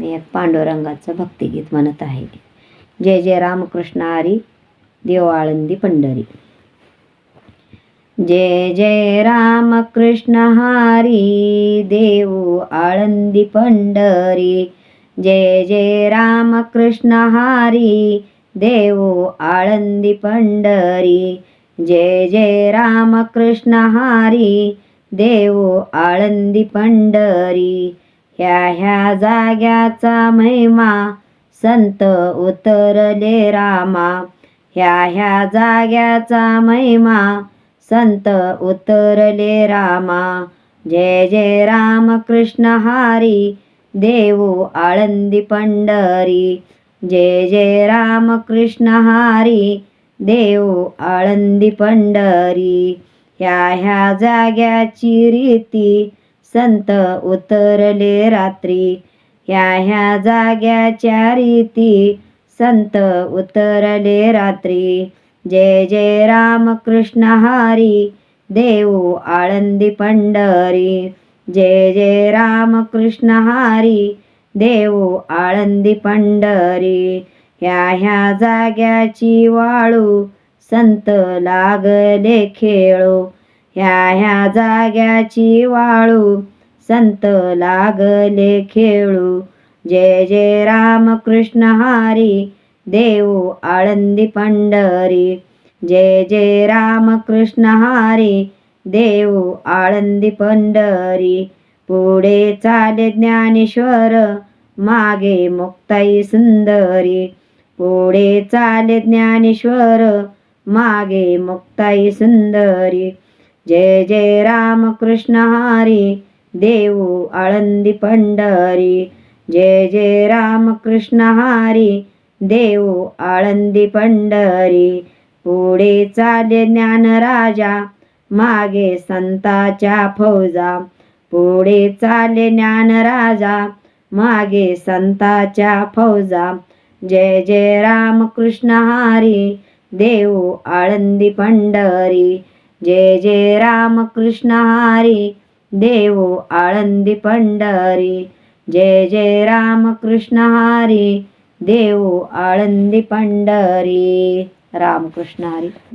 मी एक पांडुरंगाचं भक्तिगीत म्हणत आहे. जय जय रामकृष्ण हरी, देव आळंदी पंढरी. जय जय रामकृष्ण हरी, देव आळंदी पंढरी. जय जय रामकृष्ण हरी, देव आळंदी पंढरी. जय जय रामकृष्ण हरी, देव आळंदी पंढरी. ह्या जाग्याचा महिमा संत उतरले रामा. ह्या जाग्याचा महिमा संत उतरले रामा. जय जय रामकृष्ण हरी, देव आळंदी पंढरी. जय जय रामकृष्ण हरी, देव आळंदी पंढरी. ह्या जाग्याची रीती संत उतरले रात्री. ह्या जाग्याच्या रीती संत उतरले रात्री. जय जय रामकृष्ण हरी, देव आळंदी पंढरी. जय जय रामकृष्ण हरी, देव आळंदी पंढरी. ह्या जाग्याची वाळू संत लागले खेळू. ह्या जाग्याची वाळू संत लागले खेळू. जय जय रामकृष्ण हरी, देव आळंदी पंढरी. जय जय रामकृष्ण हरी, देव आळंदी पंढरी. पुढे चाले ज्ञानेश्वर, मागे मुक्ताई सुंदरी. पुढे चाले ज्ञानेश्वर, मागे मुक्ताई सुंदरी. जय जय रामकृष्ण हरी, देव आळंदी पंढरी. जय जय रामकृष्ण हरी, देव आळंदी पंढरी. पुढे चाले ज्ञानराजा, मागे संताच्या फौजा. पुढे चाले ज्ञानराजा, मागे संताच्या फौजा. जय जय रामकृष्ण हरी, देव आळंदी पंढरी. जय जय रामकृष्ण हरी, देव आळंदी पंढरी. जय जय रामकृष्ण हरी, देव आळंदी पंढरी. रामकृष्ण हरी.